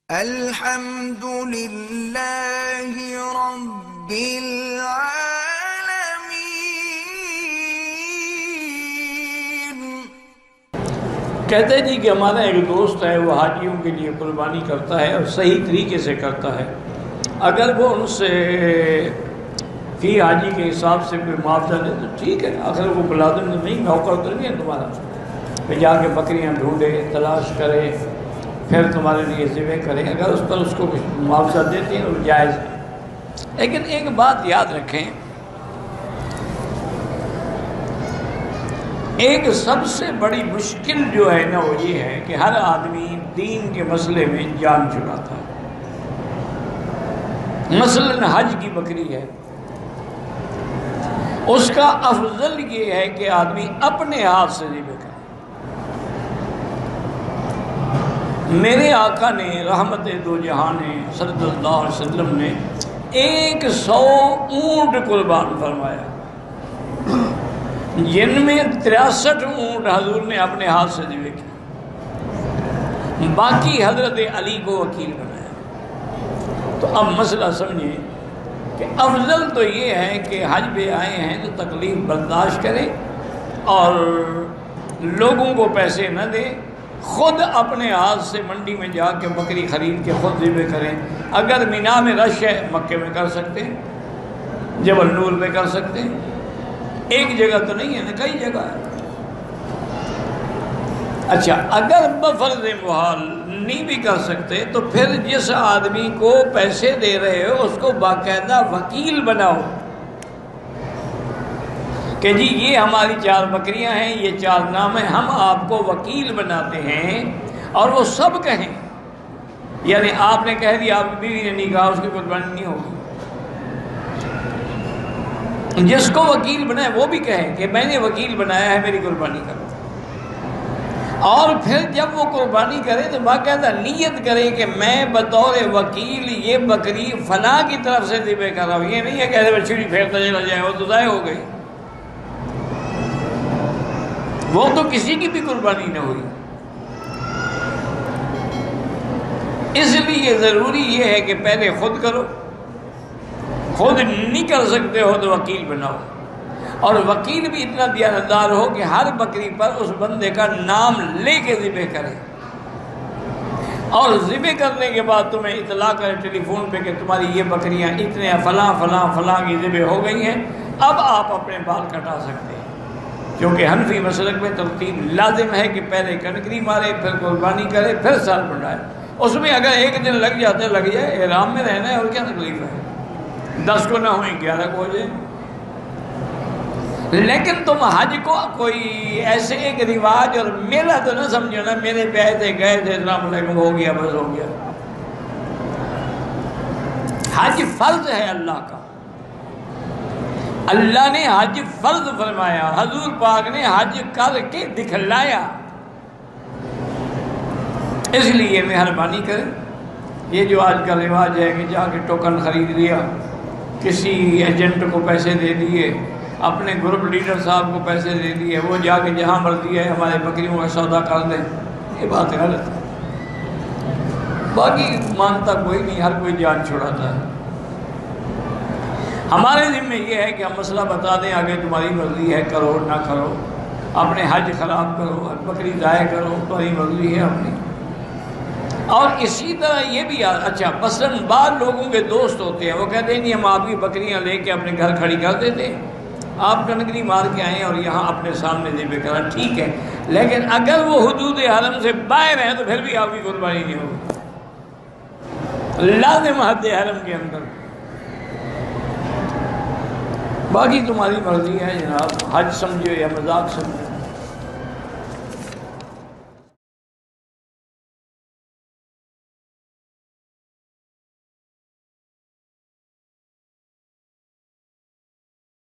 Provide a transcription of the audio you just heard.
الحمد للہ رب العالمین۔ کہتے ہیں جی کہ ہمارا ایک دوست ہے، وہ حاجیوں کے لیے قربانی کرتا ہے اور صحیح طریقے سے کرتا ہے۔ اگر وہ ان سے فی حاجی کے حساب سے کوئی معاوضہ دے تو ٹھیک ہے، اگر وہ ملازم تو نہیں، نوکر تو نہیں ہے تمہارا، پھر جا کے بکریاں ڈھونڈے، تلاش کرے، پھر تمہارے لیے ذبح کرے۔ اگر اس پر اس کو کچھ معاوضہ دیتے ہیں وہ جائز ہے۔ لیکن ایک بات یاد رکھیں، ایک سب سے بڑی مشکل جو ہے نا وہ یہ ہے کہ ہر آدمی دین کے مسئلے میں جان چکاتا ہے۔ مثلاً حج کی بکری ہے، اس کا افضل یہ ہے کہ آدمی اپنے ہاتھ سے ذبح کرے۔ میرے آقا نے رحمت دو جہان صلی اللہ علیہ وسلم نے 100 اونٹ قربان فرمایا، جن میں 63 اونٹ حضور نے اپنے ہاتھ سے ذبح کیے، باقی حضرت علی کو وکیل بنایا۔ تو اب مسئلہ سمجھیں کہ افضل تو یہ ہے کہ حج پہ آئے ہیں تو تکلیف برداشت کریں اور لوگوں کو پیسے نہ دیں، خود اپنے ہاتھ سے منڈی میں جا کے بکری خرید کے خود ذبح کریں۔ اگر مینا میں رش ہے مکے میں کر سکتے ہیں، جبل نور میں کر سکتے ہیں، ایک جگہ تو نہیں ہے نا، کئی جگہ ہے۔ اچھا، اگر بفرض محال نہیں بھی کر سکتے تو پھر جس آدمی کو پیسے دے رہے ہو اس کو باقاعدہ وکیل بناؤ کہ جی یہ ہماری 4 بکریاں ہیں، یہ 4 نام ہیں، ہم آپ کو وکیل بناتے ہیں، اور وہ سب کہیں، یعنی آپ نے کہہ دیا، آپ کی بیوی نے نہیں کہا، اس کی قربانی نہیں ہوگی۔ جس کو وکیل بنائے وہ بھی کہے کہ میں نے وکیل بنایا ہے، میری قربانی کرو۔ اور پھر جب وہ قربانی کرے تو باقاعدہ نیت کرے کہ میں بطور وکیل یہ بکری فلاں کی طرف سے ذبح کر رہا ہوں۔ یہ نہیں ہے کہ ایسے چھری پھیرتا چلا جائے، وہ تو ضائع ہو گئی، وہ تو کسی کی بھی قربانی نہ ہوئی۔ اس لیے ضروری یہ ہے کہ پہلے خود کرو، خود نہیں کر سکتے ہو تو وکیل بناؤ، اور وکیل بھی اتنا دیانتدار ہو کہ ہر بکری پر اس بندے کا نام لے کے ذبح کرے، اور ذبح کرنے کے بعد تمہیں اطلاع کرے ٹیلی فون پہ کہ تمہاری یہ بکریاں اتنے فلاں فلاں فلاں کی ذبح ہو گئی ہیں، اب آپ اپنے بال کٹا سکتے ہیں۔ کیونکہ حنفی مسلک میں ترتیب لازم ہے کہ پہلے کنکری مارے، پھر قربانی کرے، پھر سال بڑھائے۔ اس میں اگر ایک دن لگ جاتا ہے لگ جائے، احرام میں رہنا ہے اور کیا تکلیف ہے، 10 کو نہ ہوئیں 11 کو ہو جائے۔ لیکن تم حج کو کوئی ایسے ایک رواج اور میلہ تو نہ سمجھو نا، میرے پہ آئے تھے گئے تھے السلام علیکم ہو گیا بس ہو گیا۔ حج فرض ہے اللہ کا، اللہ نے حج فرض فرمایا، حضور پاک نے حج کر کے دکھلایا۔ اس لیے مہربانی کریں، یہ جو آج کا رواج ہے کہ جا کے ٹوکن خرید لیا، کسی ایجنٹ کو پیسے دے دیے، اپنے گروپ لیڈر صاحب کو پیسے دے دیے، وہ جا کے جہاں مرضی ہے ہمارے بکریوں کا سودا کر دیں، یہ بات غلط ہے۔ باقی مانتا کوئی نہیں، ہر کوئی جان چھڑاتا ہے۔ ہمارے ذمہ یہ ہے کہ ہم مسئلہ بتا دیں، آگے تمہاری مرضی ہے، کرو نہ کرو، اپنے حج خراب کرو، بکری ضائع کرو، تمہاری مرضی ہے اپنی۔ اور اسی طرح یہ بھی اچھا، مثلاً بعض لوگوں کے دوست ہوتے ہیں، وہ کہتے ہیں نہیں ہم آپ کی بکریاں لے کے اپنے گھر کھڑی کر دیتے ہیں، آپ کنکری مار کے آئیں اور یہاں اپنے سامنے ذبح کریں، ٹھیک ہے، لیکن اگر وہ حدود حرم سے باہر ہیں تو پھر بھی آپ کی قربانی نہیں ہوگی، لازم حد حرم کے اندر۔ باقی تمہاری مرضی ہے جناب، حج سمجھو یا مذاق سمجھو۔